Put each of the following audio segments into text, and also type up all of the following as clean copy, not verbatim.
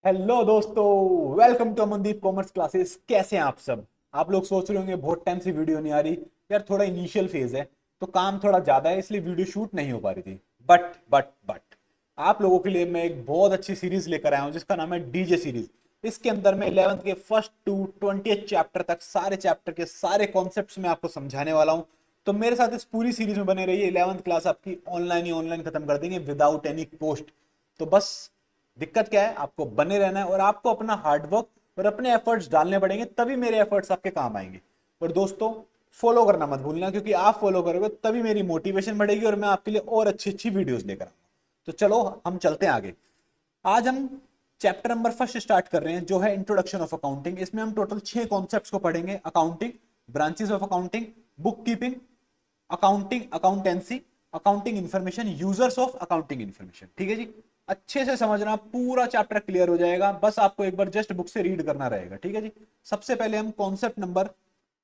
Hello दोस्तों, welcome to Amandeep commerce classes. कैसे हैं आप सब? आप लोग सोच रहे होंगे बहुत टाइम से वीडियो नहीं आ रही। यार थोड़ा इनिशियल फेज है तो काम थोड़ा ज्यादा है, इसलिए वीडियो शूट नहीं हो पा रही थी। बट आप लोगों के लिए मैं एक बहुत अच्छी सीरीज लेकर आया हूं जिसका नाम है डीजे सीरीज। इसके अंदर मैं 11th के फर्स्ट टू 20th चैप्टर तक सारे चैप्टर के सारे कॉन्सेप्ट्स में आपको समझाने वाला हूं। तो मेरे साथ इस पूरी सीरीज में बने रहिए। 11th क्लास आपकी ऑनलाइन ही ऑनलाइन खत्म कर देंगे विदाउट एनी कॉस्ट। तो बस दिक्कत क्या है, आपको बने रहना है और आपको अपना हार्डवर्क और अपने एफर्ट्स डालने पड़ेंगे, तभी मेरे एफर्ट्स आपके काम आएंगे। और दोस्तों, फॉलो करना मत भूलना, क्योंकि आप फॉलो करोगे तभी मेरी मोटिवेशन बढ़ेगी और मैं आपके लिए और अच्छी अच्छी वीडियोस लेकर आऊंगा। तो चलो हम चलते हैं आगे। आज हम चैप्टर नंबर फर्स्ट स्टार्ट कर रहे हैं, जो है इंट्रोडक्शन ऑफ अकाउंटिंग। इसमें हम टोटल 6 कॉन्सेप्ट्स को पढ़ेंगे। Accounting, branches of accounting, book keeping, accounting, accountancy, accounting information, users of accounting information. ठीक है जी, अच्छे से समझना, पूरा चैप्टर क्लियर हो जाएगा। बस आपको एक बार जस्ट बुक से रीड करना रहेगा। ठीक है जी। सबसे पहले हम कॉन्सेप्ट नंबर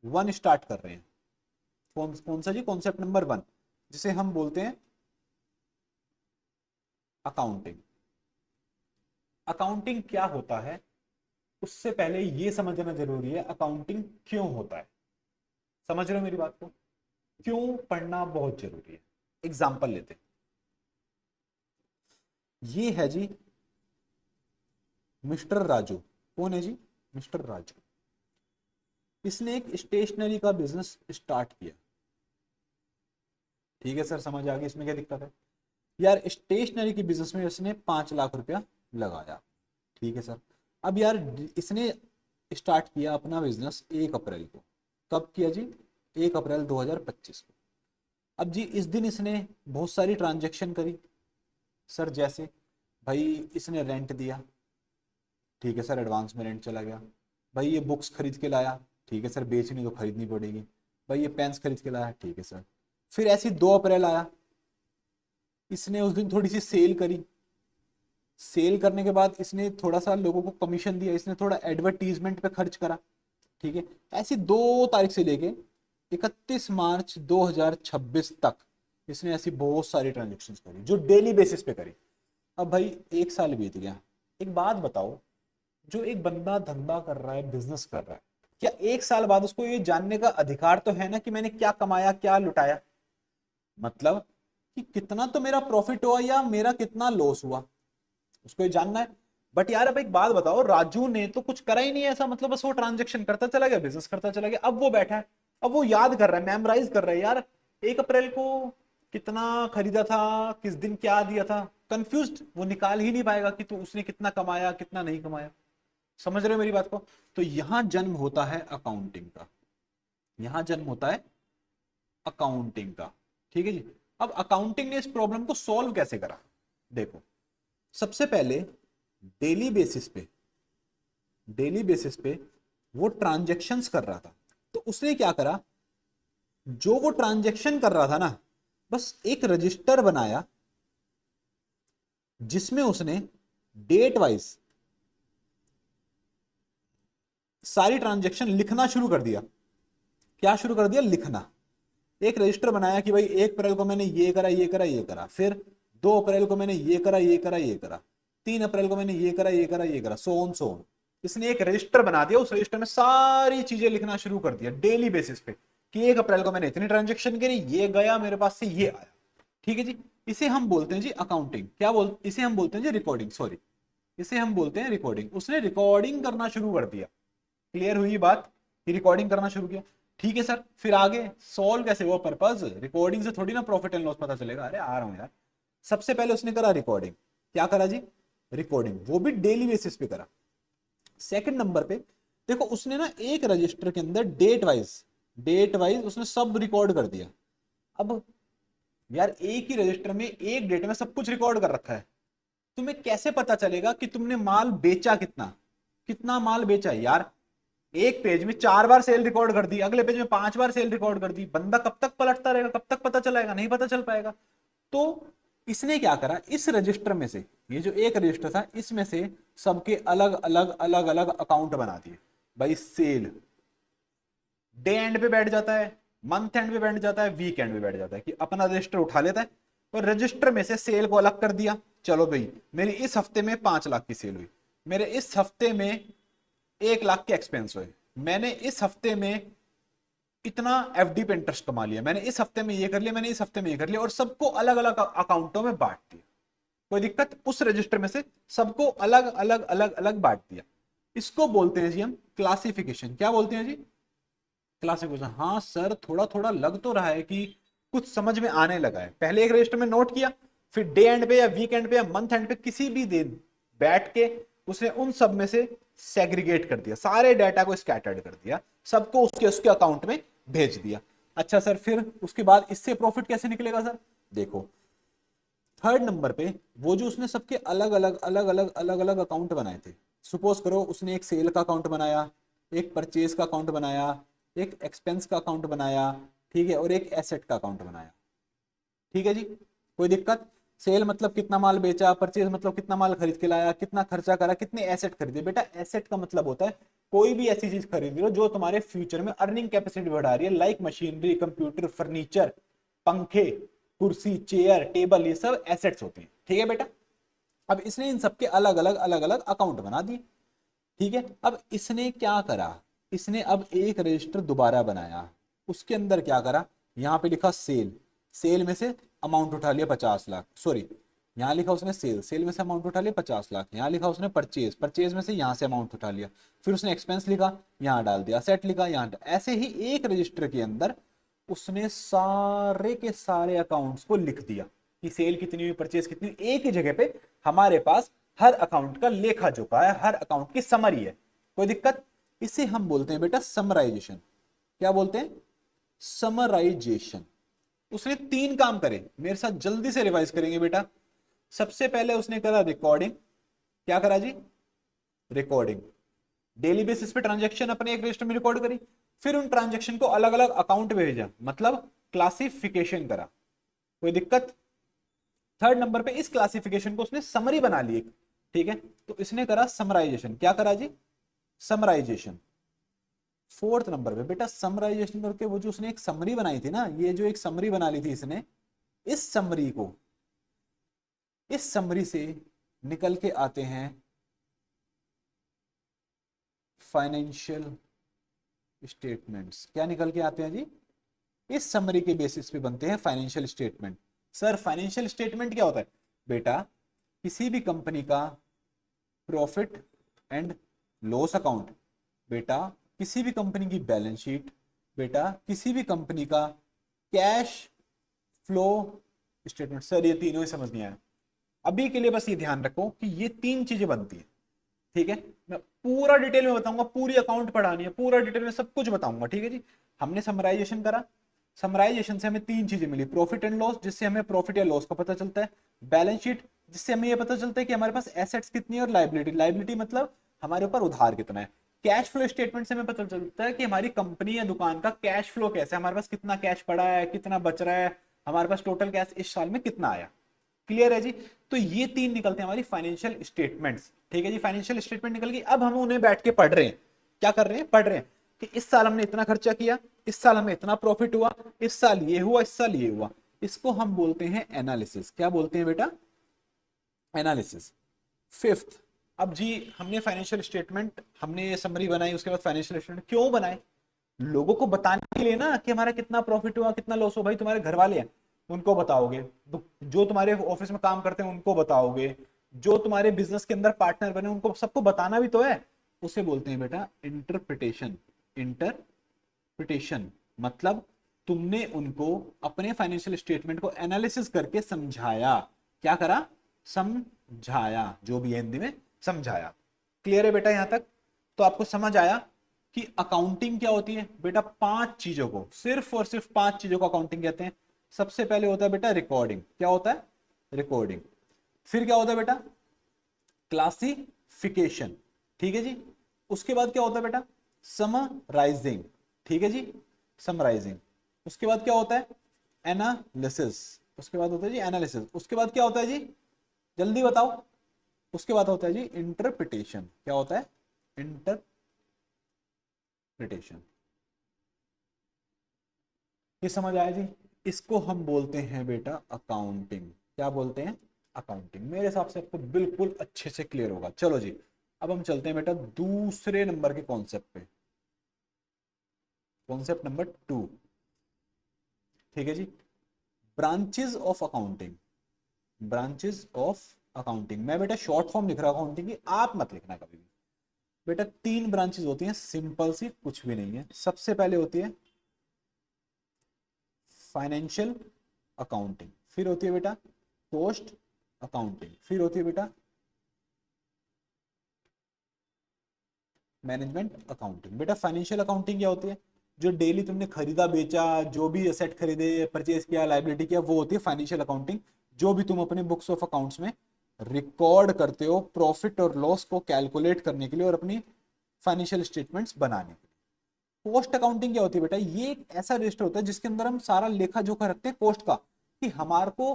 1 स्टार्ट कर रहे हैं। कौन कौन सा जी? कॉन्सेप्ट नंबर 1, जिसे हम बोलते हैं अकाउंटिंग। अकाउंटिंग क्या होता है, उससे पहले यह समझना जरूरी है अकाउंटिंग क्यों होता है। समझ रहे हो मेरी बात को? क्यों पढ़ना बहुत जरूरी है। एग्जाम्पल लेते हैं। ये है जी मिस्टर राजू। कौन है जी? मिस्टर राजू। इसने एक स्टेशनरी का बिजनेस स्टार्ट किया। ठीक है सर, समझ आ गई इसमें क्या दिक्कत है? यार स्टेशनरी के बिजनेस में इसने 5 लाख रुपया लगाया। ठीक है सर। अब यार इसने स्टार्ट किया अपना बिजनेस 1 अप्रैल को। कब किया जी? 1 अप्रैल 2025 को। अब जी इस दिन इसने बहुत सारी ट्रांजेक्शन करी सर। जैसे भाई इसने रेंट दिया। ठीक है सर, एडवांस में रेंट चला गया। भाई ये बुक्स खरीद के लाया। ठीक है सर, बेचनी तो खरीदनी पड़ेगी। भाई ये पेन्स खरीद के लाया। ठीक है सर। फिर ऐसी 2 अप्रैल आया, इसने उस दिन थोड़ी सी सेल करी। सेल करने के बाद इसने थोड़ा सा लोगों को कमीशन दिया, इसने थोड़ा एडवर्टीजमेंट पे खर्च करा। ठीक है। ऐसी 2 तारीख से लेके 31 मार्च 2026 तक इसने ऐसी बहुत सारी ट्रांजेक्शन करी, जो डेली बेसिस पे करी। अब भाई 1 साल बीत गया। एक बात बताओ, जो एक बंदा धंधा कर रहा है, बिजनेस कर रहा है, क्या 1 साल बाद उसको ये जानने का अधिकार तो है ना कि मैंने क्या कमाया, क्या लुटाया? मतलब कि कितना तो मेरा प्रॉफिट हुआ या मेरा कितना लॉस हुआ, उसको ये जानना है। बट यार अब एक बात बताओ, राजू ने तो कुछ करा ही नहीं है ऐसा। मतलब बस वो ट्रांजेक्शन करता चला गया, बिजनेस करता चला गया। अब वो बैठा है, अब वो याद कर रहा है, मेमोराइज कर रहा है यार 1 अप्रैल को कितना खरीदा था, किस दिन क्या दिया था। कंफ्यूज, वो निकाल ही नहीं पाएगा कि तो उसने कितना कमाया कितना नहीं कमाया। समझ रहे हो मेरी बात को? तो यहां जन्म होता है अकाउंटिंग का। यहां जन्म होता है अकाउंटिंग का। ठीक है जी। अब अकाउंटिंग ने इस प्रॉब्लम को सॉल्व कैसे करा? देखो, सबसे पहले डेली बेसिस पे डेली बेसिस पे वो ट्रांजेक्शन्स कर रहा था। तो उसने क्या करा, जो वो ट्रांजेक्शन कर रहा था ना, बस एक रजिस्टर बनाया जिसमें उसने डेट वाइज सारी ट्रांजेक्शन लिखना शुरू कर दिया। क्या शुरू कर दिया? लिखना। एक रजिस्टर बनाया कि भाई 1 अप्रैल को मैंने ये करा, ये करा, ये करा। फिर 2 अप्रैल को मैंने ये करा, ये करा, ये करा। 3 अप्रैल को मैंने ये करा, ये करा, ये करा, सो ऑन सो ऑन। इसने एक रजिस्टर बना दिया, उस रजिस्टर में सारी चीजें लिखना शुरू कर दिया डेली बेसिस पे कि 1 अप्रैल को मैंने इतनी ट्रांजेक्शन करी, ये गया मेरे पास से, ये आया। ठीक है जी। इसे हम बोलते हैं जी अकाउंटिंग। क्या बोल इसे हम बोलते हैं जी रिकॉर्डिंग, सॉरी, इसे हम बोलते हैं रिकॉर्डिंग। उसने रिकॉर्डिंग करना शुरू कर दिया। क्लियर हुई बात कि रिकॉर्डिंग करना शुरू किया? ठीक है सर। फिर आगे सॉल्व कैसे हुआ? पर्पज रिकॉर्डिंग से थोड़ी ना प्रॉफिट एंड लॉस पता चलेगा। अरे आ रहा हूं यार। सबसे पहले उसने करा रिकॉर्डिंग। क्या करा जी? रिकॉर्डिंग, वो भी डेली बेसिस पे करा। सेकंड नंबर पे देखो, उसने ना एक रजिस्टर के अंदर डेट वाइज उसने सब रिकॉर्ड कर दिया। अब यार एक ही रजिस्टर में एक डेट में सब कुछ रिकॉर्ड कर रखा है, तुम्हें कैसे पता चलेगा कि तुमने माल बेचा कितना, कितना माल बेचा है यार? एक पेज में 4 बार सेल रिकॉर्ड कर दी, अगले पेज में 5 बार सेल रिकॉर्ड कर दी। बंदा कब तक पलटता रहेगा? कब तक पता चलाएगा? नहीं पता चल पाएगा। तो इसने क्या करा, इस रजिस्टर में से, ये जो एक रजिस्टर था, इसमें से सबके अलग अलग अलग अलग अकाउंट बना दिए। भाई सेल डे एंड पे बैठ जाता है, मंथ एंड पे बैठ जाता है, वीक एंड पे बैठ जाता है, कि अपना रजिस्टर उठा लेता है और रजिस्टर में से सेल को अलग कर दिया। चलो भाई, मेरी इस हफ्ते में 5 लाख की सेल हुई, मेरे इस हफ्ते में 1 लाख के एक्सपेंस हुए, मैंने इस हफ्ते में इतना एफडी पे इंटरेस्ट कमा लिया, मैंने इस हफ्ते में ये कर लिया, मैंने इस हफ्ते में ये कर लिया, और सबको अलग अलग अकाउंटों में बांट दिया। कोई दिक्कत? उस रजिस्टर में से सबको अलग अलग अलग अलग बांट दिया। इसको बोलते हैं जी हम क्लासिफिकेशन। क्या बोलते हैं जी? क्लासिफिकेशन। हाँ सर, थोड़ा थोड़ा लग तो रहा है कि कुछ समझ में आने लगा है। पहले एक रजिस्टर में नोट किया, फिर डे एंड पे या वीक एंड पे या मंथ एंड पे किसी भी दिन बैठ के उसने उन सब में से सेग्रीगेट कर दिया, सारे डाटा को स्कैटर्ड कर दिया, सबको उसके उसके अकाउंट में भेज दिया। अच्छा सर, फिर उसके बाद इससे प्रॉफिट कैसे निकलेगा सर? देखो, थर्ड नंबर पे वो जो उसने सबके अलग अलग अलग अलग अलग अलग अकाउंट बनाए थे, सपोज करो उसने एक सेल का अकाउंट बनाया, एक परचेज का अकाउंट बनाया, एक एक्सपेंस का अकाउंट बनाया, ठीक है, और एक एसेट का अकाउंट बनाया। ठीक है जी, कोई दिक्कत? सेल मतलब कितना माल बेचा, परचेज मतलब कितना माल खरीद के लाया, कितना खर्चा करा, कितने एसेट खरीदे। बेटा एसेट का मतलब होता है कोई भी ऐसी चीज खरीद लो जो तुम्हारे फ्यूचर में अर्निंग कैपेसिटी बढ़ा रही है, लाइक मशीनरी, कंप्यूटर, फर्नीचर, पंखे, कुर्सी, चेयर, टेबल, ये सब एसेट्स होते हैं। ठीक है बेटा? अब इसने इन सबके अलग अलग अलग अलग अकाउंट बना दिए। ठीक है, अब इसने क्या करा, इसने अब एक रजिस्टर दोबारा बनाया, उसके अंदर क्या करा, यहां पे लिखा सेल, सेल में से अमाउंट उठा लिया 50 लाख, सॉरी यहां लिखा उसने सेल, सेल में से अमाउंट उठा लिया 50 लाख, यहां लिखा उसने परचेज, परचेज में से यहां से अमाउंट उठा लिया, फिर उसने एक्सपेंस लिखा, यहां डाल दिया, सेट लिखा, यहां ऐसे ही एक रजिस्टर के अंदर उसने सारे के सारे अकाउंट्स को लिख दिया कि सेल कितनी हुई, परचेज कितनी हुई। एक ही जगह पे हमारे पास हर अकाउंट का लेखा जोखा है, हर अकाउंट की समरी है। कोई दिक्कत? इसे हम बोलते हैं बेटा समराइजेशन। क्या बोलते हैं? समराइजेशन। उसने 3 काम करे, मेरे साथ जल्दी से रिवाइज करेंगे बेटा। सबसे पहले उसने करा रिकॉर्डिंग। क्या करा जी? रिकॉर्डिंग। डेली बेसिस पे ट्रांजैक्शन अपने एक रजिस्टर में रिकॉर्ड करी, फिर उन ट्रांजैक्शन को अलग अलग अकाउंट में भेजा, मतलब क्लासिफिकेशन करा। कोई दिक्कत? थर्ड नंबर पे इस क्लासिफिकेशन को उसने समरी बना ली एक। ठीक है, तो इसने करा समराइजेशन। क्या करा जी? समराइजेशन। फोर्थ नंबर पे बेटा समराइजेशन करके वो जो उसने एक समरी बनाई थी ना, ये जो एक समरी बना ली थी इसने, इस समरी को, इस समरी से निकल के आते हैं फाइनेंशियल स्टेटमेंट्स। क्या निकल के आते हैं जी? इस समरी के बेसिस पे बनते हैं financial statement. Sir financial statement क्या होता है? बेटा किसी भी कंपनी का प्रॉफिट एंड लॉस अकाउंट, बेटा किसी भी कंपनी की बैलेंस शीट, बेटा किसी भी कंपनी का कैश फ्लो स्टेटमेंट। सर ये तीनों ही समझ नहीं आया। अभी के लिए बस ये ध्यान रखो कि ये 3 चीजें बनती है। ठीक है, मैं पूरा डिटेल में बताऊंगा, पूरी अकाउंट पढ़ानी है, पूरा डिटेल में सब कुछ बताऊंगा। ठीक है जी, हमने समराइजेशन करा, समराइजेशन से हमें 3 चीजें मिली, प्रॉफिट एंड लॉस जिससे हमें प्रॉफिट या लॉस का पता चलता है, बैलेंस शीट जिससे हमें यह पता चलता है कि हमारे पास एसेट्स कितनी है, और लाइबिलिटी, लाइबिलिटी मतलब हमारे ऊपर उधार कितना है। कैश फ्लो स्टेटमेंट से हमें पता चलता है कि हमारी कंपनी या दुकान का कैश फ्लो कैसा है, हमारे पास कितना कैश पड़ा है, कितना बच रहा है, हमारे पास टोटल कैश इस साल में कितना आया। क्लियर है जी? तो ये 3 निकलते हैं हमारी फाइनेंशियल स्टेटमेंट्स। ठीक है जी, फाइनेंशियल स्टेटमेंट निकल गई। अब हम उन्हें बैठ के पढ़ रहे हैं। क्या कर रहे हैं? पढ़ रहे हैं कि इस साल हमने इतना खर्चा किया, इस साल हमें इतना प्रॉफिट हुआ, इस साल ये हुआ, इस साल ये हुआ। इसको हम बोलते हैं एनालिसिस। क्या बोलते हैं बेटा? एनालिसिस। फिफ्थ, अब जी हमने फाइनेंशियल स्टेटमेंट, हमने ये समरी बनाई, उसके बाद फाइनेंशियल स्टेटमेंट क्यों बनाए? लोगों को बताने के लिए ना कि हमारा कितना प्रॉफिट हुआ, कितना लॉस हुआ। भाई तुम्हारे घर वाले हैं उनको बताओगे, जो तुम्हारे ऑफिस में काम करते हैं उनको बताओगे, जो तुम्हारे बिजनेस के अंदर पार्टनर बने उनको सबको बताना भी तो है। उसे बोलते हैं बेटा इंटरप्रिटेशन। इंटरप्रिटेशन मतलब तुमने उनको अपने फाइनेंशियल स्टेटमेंट को एनालिसिस करके समझाया। क्या करा? समझाया, जो भी है हिंदी में समझाया। क्लियर है बेटा यहां तक? तो आपको समझ आया कि अकाउंटिंग क्या होती है। बेटा 5 चीजों को, सिर्फ और सिर्फ 5 चीजों को अकाउंटिंग कहते हैं। सबसे पहले होता है बेटा रिकॉर्डिंग। क्या होता है? रिकॉर्डिंग। फिर क्या होता है बेटा? क्लासिफिकेशन। ठीक है जी। उसके बाद क्या होता है बेटा? समराइजिंग। ठीक है जी, समराइजिंग। उसके बाद क्या होता है? एनालिसिस। उसके बाद होता है जी एनालिसिस। उसके बाद क्या होता है जी? जल्दी बताओ। उसके बाद होता है जी इंटरप्रिटेशन। क्या होता है? इंटरप्रिटेशन। ये समझ आया जी? इसको हम बोलते हैं बेटा अकाउंटिंग। क्या बोलते हैं? अकाउंटिंग। मेरे हिसाब से आपको बिल्कुल अच्छे से क्लियर होगा। चलो जी, अब हम चलते हैं बेटा दूसरे नंबर के कॉन्सेप्ट पे, कॉन्सेप्ट नंबर 2। ठीक है जी, branches of accounting, branches of accounting. मैं बेटा शॉर्ट फॉर्म लिख रहा हूं अकाउंटिंग की, आप मत लिखना कभी भी। बेटा 3 ब्रांचेस होती हैं, सिंपल सी, कुछ भी नहीं है। सबसे पहले होती है फाइनेंशियल अकाउंटिंग, फिर होती है बेटा कॉस्ट अकाउंटिंग, फिर होती है बेटा मैनेजमेंट अकाउंटिंग। बेटा फाइनेंशियल अकाउंटिंग क्या होती है? जो डेली तुमने खरीदा बेचा, जो भी असेट खरीदे, परचेज किया, लाइबिलिटी किया, वो होती है फाइनेंशियल अकाउंटिंग। जो भी तुम अपने बुक्स ऑफ अकाउंट्स में रिकॉर्ड करते हो प्रॉफिट और लॉस को कैलकुलेट करने के लिए और अपनी फाइनेंशियल स्टेटमेंट्स बनाने के लिए। कॉस्ट अकाउंटिंग क्या होती है बेटा? ये एक ऐसा रजिस्टर होता है जिसके अंदर हम सारा लेखा जोखा रखते हैं कॉस्ट का, कि हमारे को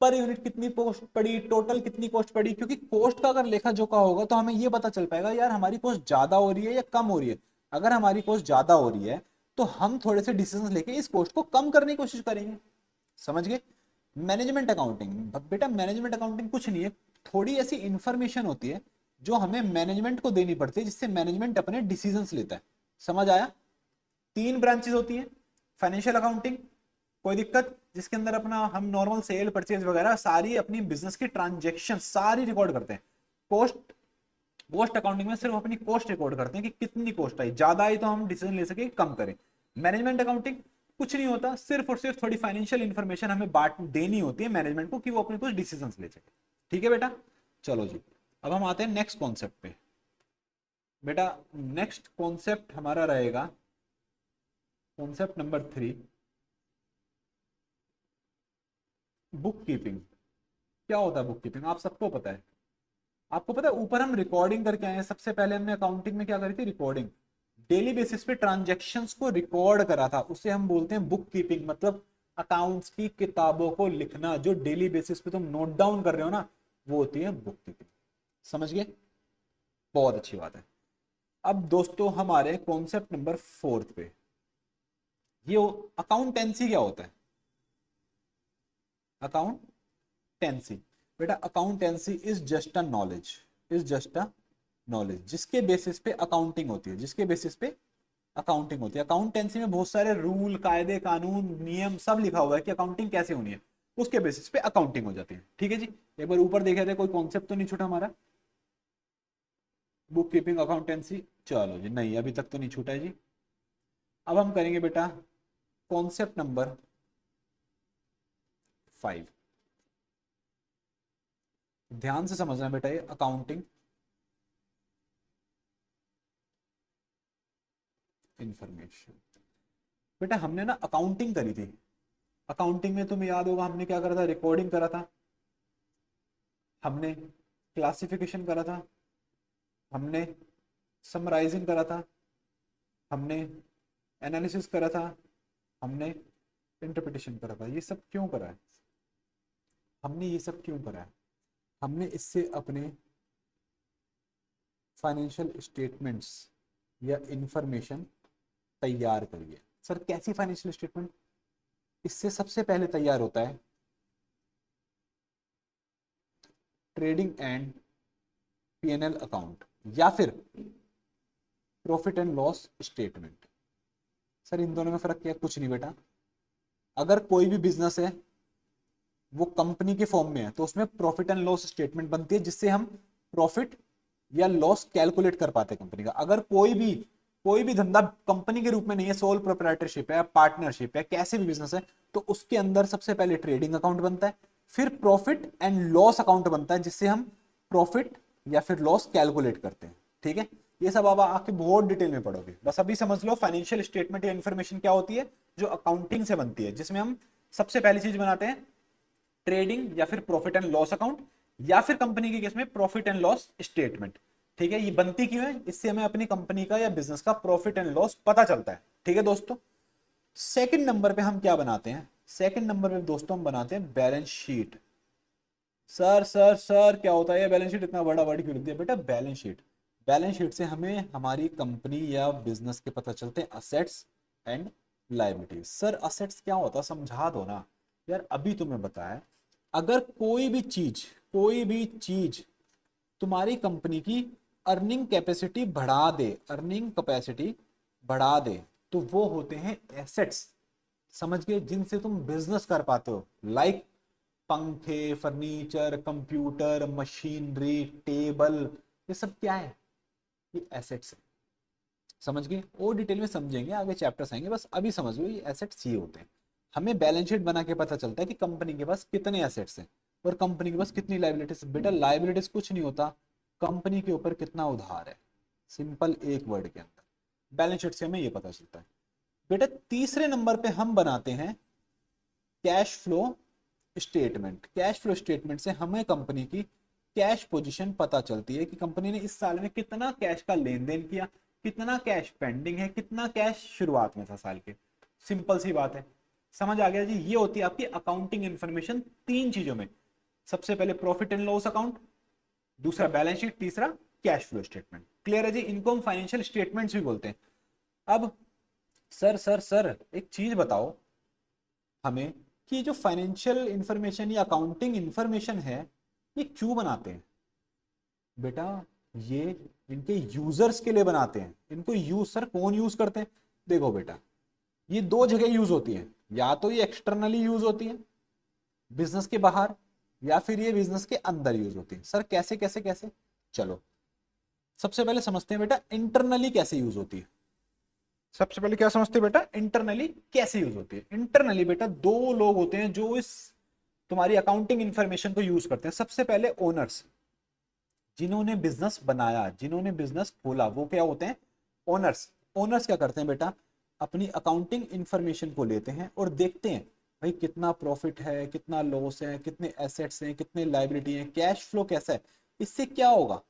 पर यूनिट कितनी कॉस्ट पड़ी, टोटल कितनी कॉस्ट पड़ी। क्योंकि कॉस्ट का अगर लेखा जोखा होगा तो हमें ये पता चल पाएगा यार हमारी कॉस्ट ज्यादा हो रही है या कम हो रही है। अगर हमारी कॉस्ट ज्यादा हो रही है तो हम थोड़े से डिसीजन लेके इस कॉस्ट को कम करने की कोशिश करेंगे। समझ गए? मैनेजमेंट अकाउंटिंग, बेटा मैनेजमेंट अकाउंटिंग कुछ नहीं है, थोड़ी ऐसी इंफॉर्मेशन होती है जो हमें मैनेजमेंट को देनी पड़ती है, जिससे मैनेजमेंट अपने डिसीजंस लेता है। समझ आया? 3 ब्रांचेस होती हैं, फाइनेंशियल अकाउंटिंग कोई दिक्कत, जिसके अंदर अपना हम नॉर्मल सेल परचेज वगैरह सारी अपनी बिजनेस की ट्रांजेक्शन सारी रिकॉर्ड करते हैं। कॉस्ट, कॉस्ट अकाउंटिंग में सिर्फ अपनी कॉस्ट रिकॉर्ड करते हैं कि कितनी कॉस्ट आई, ज्यादा आई तो हम डिसीजन ले सके कम करें। मैनेजमेंट अकाउंटिंग कुछ नहीं होता, सिर्फ और सिर्फ थोड़ी फाइनेंशियल इंफॉर्मेशन हमें बांट देनी होती है मैनेजमेंट को कि वो अपने कुछ डिसीजन ले सके। ठीक है बेटा, चलो जी, अब हम आते हैं नेक्स्ट कॉन्सेप्ट पे। बेटा नेक्स्ट कॉन्सेप्ट हमारा रहेगा कॉन्सेप्ट नंबर 3, बुक कीपिंग। क्या होता है बुक कीपिंग? आप सबको पता है। आपको पता है ऊपर हम रिकॉर्डिंग करके आए हैं, सबसे पहले हमने अकाउंटिंग में क्या करी थी? रिकॉर्डिंग। डेली बेसिस पे ट्रांजैक्शंस को रिकॉर्ड करा था, उसे हम बोलते हैं बुक कीपिंग। मतलब अकाउंट्स की किताबों को लिखना, जो डेली बेसिस पे तुम नोट डाउन कर रहे हो ना, वो होती है बुक कीपिंग। समझ गए? बहुत अच्छी बात है। अब दोस्तों हमारे कॉन्सेप्ट नंबर 4 पे, ये अकाउंटेंसी क्या होता है? अकाउंटेंसी, बेटा accountancy is just a knowledge, is just a knowledge जिसके बेसिस पे अकाउंटिंग होती है, जिसके बेसिस पे अकाउंटिंग होती है। अकाउंटेंसी में बहुत सारे रूल, कायदे, कानून, नियम सब लिखा हुआ है कि अकाउंटिंग कैसे होनी है, उसके बेसिस पे अकाउंटिंग हो जाती है। ठीक है जी, एक बार ऊपर देखा जाए कोई कॉन्सेप्ट तो नहीं छूटा हमारा? बुक कीपिंग अकाउंटेंसी, चलो जी, नहीं अभी तक तो नहीं छूटा है जी। अब हम करेंगे बेटा कॉन्सेप्ट नंबर 5। ध्यान से समझना बेटा, ये अकाउंटिंग इंफॉर्मेशन। बेटा हमने ना अकाउंटिंग करी थी, अकाउंटिंग में तुम्हें याद होगा हमने क्या करा था? रिकॉर्डिंग करा था, हमने क्लासिफिकेशन करा था, हमने समराइजिंग करा था, हमने एनालिसिस करा था, हमने इंटरप्रिटेशन करा था। ये सब क्यों करा है? हमने ये सब क्यों करा है? हमने इससे अपने फाइनेंशियल स्टेटमेंट्स या इंफॉर्मेशन तैयार करी है। सर कैसी फाइनेंशियल स्टेटमेंट? इससे सबसे पहले तैयार होता है ट्रेडिंग एंड पीएनएल अकाउंट या फिर profit and loss statement. Sir इन दोनों में फर्क क्या है? कुछ नहीं बेटा, अगर कोई भी बिजनेस है वो कंपनी के फॉर्म में है तो उसमें प्रॉफिट एंड लॉस स्टेटमेंट बनती है, जिससे हम प्रॉफिट या लॉस कैलकुलेट कर पाते हैं कंपनी का। अगर कोई भी धंधा कंपनी के रूप में नहीं है, सोल प्रोप्राइटरशिप है, पार्टनरशिप है, कैसे भी बिजनेस है, तो उसके अंदर सबसे पहले ट्रेडिंग अकाउंट बनता है, फिर प्रॉफिट एंड लॉस अकाउंट बनता है, जिससे हम प्रॉफिट या फिर लॉस कैलकुलेट करते हैं। ठीक है, ये सब आप आके बहुत डिटेल में पढ़ोगे, बस अभी समझ लो फाइनेंशियल स्टेटमेंट या इन्फॉर्मेशन क्या होती है, जो अकाउंटिंग से बनती है, जिसमें हम सबसे पहली चीज बनाते हैं ट्रेडिंग या फिर प्रॉफिट एंड लॉस अकाउंट, या फिर कंपनी के केस में प्रॉफिट एंड लॉस स्टेटमेंट। ठीक है, ये बनती क्यों है? इससे हमें अपनी कंपनी का या बिजनेस का प्रॉफिट एंड लॉस पता चलता है। ठीक है दोस्तों, सेकंड नंबर पे हम क्या बनाते हैं? सेकंड नंबर पे दोस्तों हम बनाते हैं बैलेंस शीट। सर क्या होता है बैलेंस शीट? इतना बड़ा वर्ड क्यों लिख दिया? बेटा बैलेंस शीट, बैलेंस शीट से हमें हमारी कंपनी या बिजनेस के पता चलते हैं assets and liabilities. Sir assets क्या होता है समझा दो ना यार। अभी तुम्हें बताया, अगर कोई भी चीज तुम्हारी कंपनी की अर्निंग कैपेसिटी बढ़ा दे, अर्निंग कैपेसिटी बढ़ा दे, तो वो होते हैं एसेट्स, समझ गए, जिनसे तुम बिजनेस कर पाते हो। लाइक पंखे, फर्नीचर, कंप्यूटर, मशीनरी, टेबल, ये सब क्या है, ये एसेट्स है। समझ गए, और डिटेल में समझेंगे, आगे चैप्टर्स आएंगे, बस अभी समझ लो ये एसेट्स ये होते हैं। हमें बैलेंस शीट बना के पता चलता है कि कंपनी के पास कितने एसेट्स हैं और कंपनी के पास कितनी लाइबिलिटीज। बेटा लाइबिलिटीज कुछ नहीं होता, कंपनी के ऊपर कितना उधार है, सिंपल एक वर्ड के अंदर बैलेंस शीट से हमें ये पता चलता है। बेटा तीसरे नंबर पे हम बनाते हैं cash flow statement. Cash flow statement से हमें कंपनी की कैश पोजीशन पता चलती है कि कंपनी ने इस साल में कितना कैश का लेन देन किया, कितना कैश पेंडिंग है, कितना कैश शुरुआत में था साल के। सिंपल सी बात है, समझ आ गया जी। ये होती है आपकी अकाउंटिंग इंफॉर्मेशन तीन चीजों में। सबसे पहले प्रॉफिट एंड लॉस अकाउंट, दूसरा बैलेंस शीट, तीसरा कैश फ्लो स्टेटमेंट। क्लियर है जी, इनको हम फाइनेंशियल स्टेटमेंट्स भी बोलते हैं। अब सर एक चीज बताओ हमें कि जो फाइनेंशियल इंफॉर्मेशन या अकाउंटिंग इंफॉर्मेशन है ये क्यों बनाते हैं। बेटा ये इनके यूजर्स के लिए बनाते हैं। इनको यूज सर कौन यूज करते हैं, देखो बेटा ये दो जगह यूज होती है, या तो ये एक्सटर्नली यूज होती है बिजनेस के बाहर, या फिर ये बिजनेस के अंदर यूज होती है। सर कैसे कैसे कैसे, चलो सबसे पहले समझते हैं बेटा इंटरनली कैसे यूज होती है। सबसे पहले क्या समझते हैं बेटा, इंटरनली कैसे यूज होती है। इंटरनली बेटा दो लोग होते हैं जो इस तुम्हारी अकाउंटिंग इंफॉर्मेशन को यूज करते हैं। सबसे पहले ओनर्स, जिन्होंने बिजनेस बनाया, जिन्होंने बिजनेस खोला, वो क्या होते हैं, ओनर्स। ओनर्स क्या करते हैं बेटा, अपनी अकाउंटिंग इंफॉर्मेशन को लेते हैं और देखते हैं भाई कितना प्रॉफिट है, कितना लॉस है, कितने एसेट्स हैं, कितने लाइबिलिटी हैं, कैश फ्लो कैसा है। इससे क्या होगा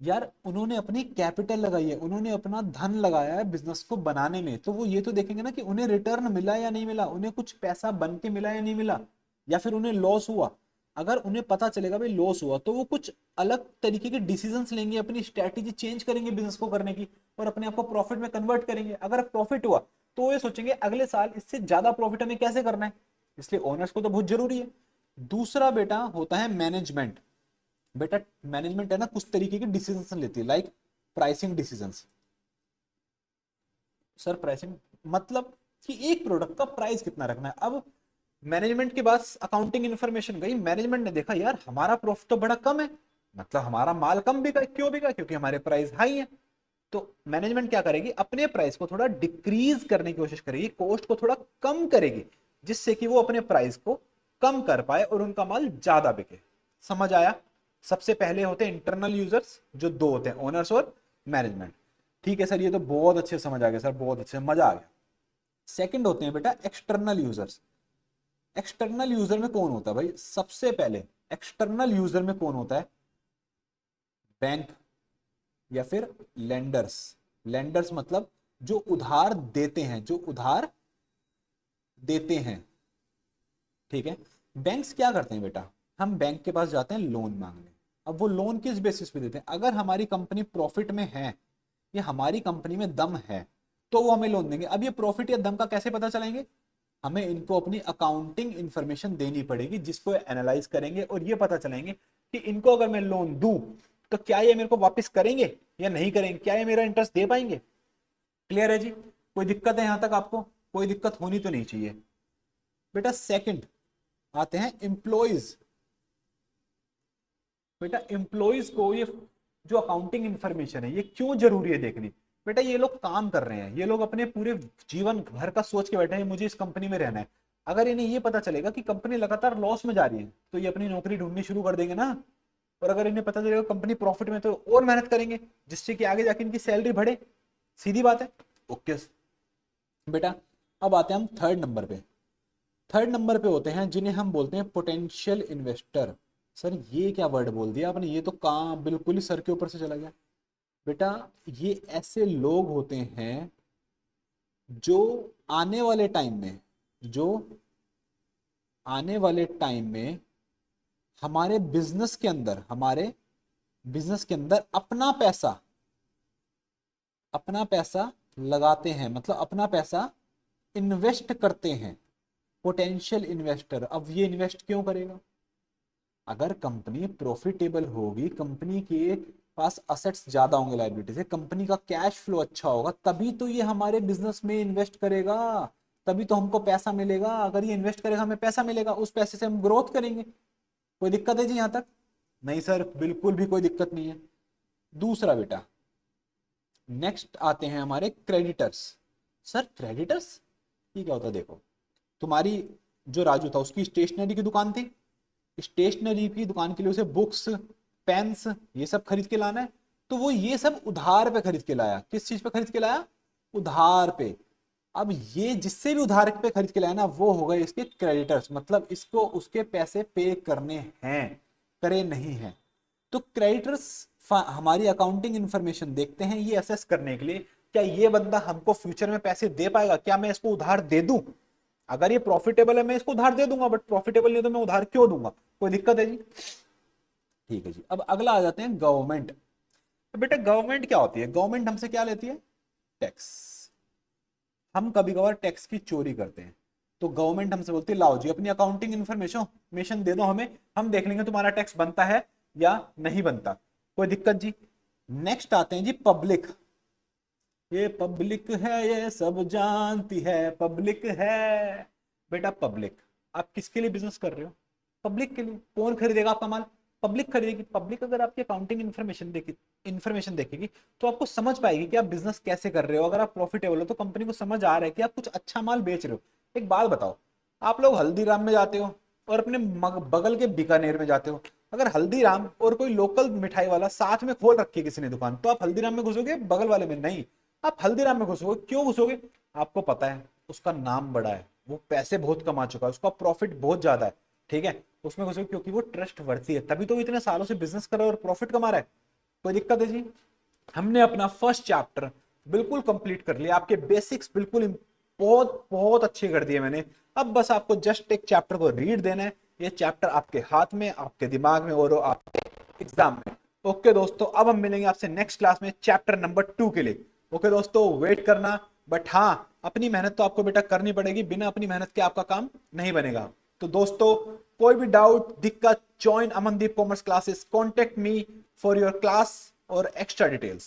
यार, उन्होंने अपनी कैपिटल लगाई है, उन्होंने अपना धन लगाया है बिजनेस को बनाने में, तो वो ये तो देखेंगे ना कि उन्हें रिटर्न मिला या नहीं मिला, उन्हें कुछ पैसा बन के मिला या नहीं मिला, या फिर उन्हें लॉस हुआ। अगर उन्हें पता चलेगा भाई लॉस हुआ तो वो कुछ अलग तरीके के डिसीजंस लेंगे, अपनी स्ट्रेटेजी चेंज करेंगे बिजनेस को करने की, और अपने आप को प्रॉफिट में कन्वर्ट करेंगे। अगर प्रॉफिट हुआ तो ये सोचेंगे अगले साल इससे ज्यादा प्रॉफिट हमें कैसे करना है, इसलिए ओनर्स को तो बहुत जरूरी है। दूसरा बेटा होता है मैनेजमेंट। बेटा मैनेजमेंट है ना कुछ तरीके के डिसीजन लेती है, like pricing decisions. Sir pricing मतलब कि एक प्रोडक्ट का प्राइस कितना रखना है। अब मैनेजमेंट के पास अकाउंटिंग इंफॉर्मेशन गई, मैनेजमेंट ने देखा यार हमारा प्रॉफिट तो बड़ा कम है, मतलब हमारा माल कम बिका, क्यों बिका, क्योंकि हमारे प्राइस हाई है। तो मैनेजमेंट क्या करेगी, अपने प्राइस को थोड़ा डिक्रीज करने की कोशिश करेगी, कॉस्ट को थोड़ा कम करेगी, जिससे कि वो अपने प्राइस को कम कर पाए और उनका माल ज्यादा बिके। समझ आया। सबसे पहले होते हैं इंटरनल यूजर्स, जो दो होते हैं, ओनर्स और मैनेजमेंट। ठीक है सर, ये तो बहुत अच्छे समझ आ गया सर, बहुत अच्छे, मजा आ गया। सेकंड होते हैं बेटा एक्सटर्नल यूजर्स। एक्सटर्नल यूजर में कौन होता है भाई, सबसे पहले एक्सटर्नल यूजर में कौन होता है, बैंक या फिर लेंडर्स। लेंडर्स मतलब जो उधार देते हैं, जो उधार देते हैं। ठीक है, बैंक्स क्या करते हैं बेटा, हम बैंक के पास जाते हैं लोन मांगने। अब वो लोन किस बेसिस पे देते हैं, अगर हमारी कंपनी प्रॉफिट में है या हमारी कंपनी में दम है तो वो हमें लोन देंगे। अब ये प्रॉफिट या दम का कैसे पता चलाएंगे, हमें इनको अपनी अकाउंटिंग इंफॉर्मेशन देनी पड़ेगी, जिसको एनालाइज करेंगे और ये पता चलाएंगे कि इनको अगर मैं लोन दूं तो क्या ये मेरे को वापस करेंगे या नहीं करेंगे, क्या ये मेरा इंटरेस्ट दे पाएंगे। क्लियर है जी, कोई दिक्कत है यहां तक आपको, कोई दिक्कत होनी तो नहीं चाहिए। बेटा सेकंड आते हैं एम्प्लॉइज। बेटा एम्प्लॉइज को ये जो अकाउंटिंग इंफॉर्मेशन है ये क्यों जरूरी है देखनी। बेटा ये लोग काम कर रहे हैं, ये लोग अपने पूरे जीवन भर का सोच के बैठे हैं मुझे इस कंपनी में रहना है। अगर इन्हें ये पता चलेगा कि कंपनी लगातार लॉस में जा रही है तो ये अपनी नौकरी ढूंढनी शुरू कर देंगे ना। और अगर इन्हें पता चलेगा कंपनी प्रॉफिट में तो और मेहनत करेंगे, जिससे कि आगे जाके इनकी सैलरी बढ़े। सीधी बात है। ओके बेटा, अब आते हैं हम थर्ड नंबर पे। थर्ड नंबर पे होते हैं जिन्हें हम बोलते हैं पोटेंशियल इन्वेस्टर। सर ये क्या वर्ड बोल दिया आपने, ये तो काम बिल्कुल ही सर के ऊपर से चला गया। बेटा ये ऐसे लोग होते हैं जो आने वाले टाइम में, जो आने वाले टाइम में हमारे बिजनेस के अंदर, हमारे बिजनेस के अंदर अपना पैसा लगाते हैं, मतलब अपना पैसा इन्वेस्ट करते हैं। पोटेंशियल इन्वेस्टर, अब ये इन्वेस्ट क्यों करेगा, अगर कंपनी प्रॉफिटेबल होगी, कंपनी के पास असेट्स ज्यादा होंगे लाइबिलिटी से, कंपनी का कैश फ्लो अच्छा होगा, तभी तो ये हमारे बिजनेस में इन्वेस्ट करेगा, तभी तो हमको पैसा मिलेगा। अगर ये इन्वेस्ट करेगा हमें पैसा मिलेगा, उस पैसे से हम ग्रोथ करेंगे। कोई दिक्कत है जी यहाँ तक? नहीं सर, बिल्कुल भी कोई दिक्कत नहीं है। दूसरा बेटा, नेक्स्ट आते हैं हमारे क्रेडिटर्स। सर क्रेडिटर्स ये क्या होता है? देखो, तुम्हारी जो राजू था उसकी स्टेशनरी की दुकान थी, स्टेशनरी की दुकान के लिए उसे बुक्स, पेन्स, ये सब खरीद के लाना है, तो वो ये सब उधार पे खरीद के लाया। किस चीज पे खरीद के लाया? उधार पे। अब ये जिससे भी उधार पे खरीद के लाया ना, वो हो गए इसके क्रेडिटर्स, मतलब इसको उसके पैसे पे करने हैं, करे नहीं हैं। तो क्रेडिटर्स हमारी अकाउंटिंग इंफॉर्मेशन देखते हैं ये असेस करने के लिए, क्या ये बंदा हमको फ्यूचर में पैसे दे पाएगा, क्या मैं इसको उधार दे दूं? अगर ये प्रॉफिटेबल है मैं इसको उधार दे दूंगा, बट प्रॉफिटेबल नहीं है तो मैं उधार क्यों दूंगा? कोई दिक्कत है जी? ठीक है जी। अब अगला आ जाते हैं गवर्नमेंट। तो बेटा गवर्नमेंट क्या होती है? गवर्नमेंट हमसे क्या लेती है? टैक्स। हम कभी कभार टैक्स की चोरी करते हैं, तो गवर्नमेंट हमसे बोलती है लाओ जी अपनी अकाउंटिंग इन्फॉर्मेशन दे दो हमें, हम देख लेंगे तुम्हारा टैक्स बनता है या नहीं बनता। कोई दिक्कत जी? नेक्स्ट आते हैं जी पब्लिक। ये पब्लिक है, ये सब जानती है, पब्लिक है। बेटा पब्लिक, आप किसके लिए बिजनेस कर रहे हो? पब्लिक के लिए। कौन खरीदेगा आपका माल? पब्लिक खरीदेगी। पब्लिक अगर आपकी अकाउंटिंग इन्फॉर्मेशन देखेगी तो आपको समझ पाएगी कि आप बिजनेस कैसे कर रहे हो। अगर आप प्रॉफिटेबल हो तो कंपनी को समझ आ रहा है कि आप कुछ अच्छा माल बेच रहे हो। एक बात बताओ, आप लोग हल्दीराम में जाते हो और अपने बगल के बीकानेर में जाते हो, अगर हल्दीराम और कोई लोकल मिठाई वाला साथ में खोल रखी है किसी ने दुकान, तो आप हल्दीराम में घुसोगे बगल वाले में? नहीं, आप हल्दीराम में घुसोगे। क्यों घुसोगे? आपको पता है उसका नाम बड़ा है, वो पैसे बहुत कमा चुका है, उसका प्रॉफिट बहुत ज्यादा है, ठीक है, उसमें घुसोगे क्योंकि वो ट्रस्ट वर्दी है, तभी तो वो इतने सालों से बिजनेस कर रहा है और प्रॉफिट कमा रहा है। कोई दिक्कत है जी? हमने अपना फर्स्ट चैप्टर बिल्कुल कंप्लीट कर लिया, आपके बेसिक्स बिल्कुल बहुत बहुत अच्छे कर दिए मैंने। अब बस आपको जस्ट एक चैप्टर को रीड देना है, ये चैप्टर आपके हाथ में, आपके दिमाग में और आपके एग्जाम में। ओके दोस्तों, अब हम मिलेंगे आपसे नेक्स्ट क्लास में चैप्टर नंबर 2 के लिए। ओके दोस्तों, वेट करना, बट हाँ अपनी मेहनत तो आपको बेटा करनी पड़ेगी, बिना अपनी मेहनत के आपका काम नहीं बनेगा। तो दोस्तों, कोई भी डाउट, दिक्कत, join Amandeep commerce classes, contact me for your class और एक्स्ट्रा डिटेल्स।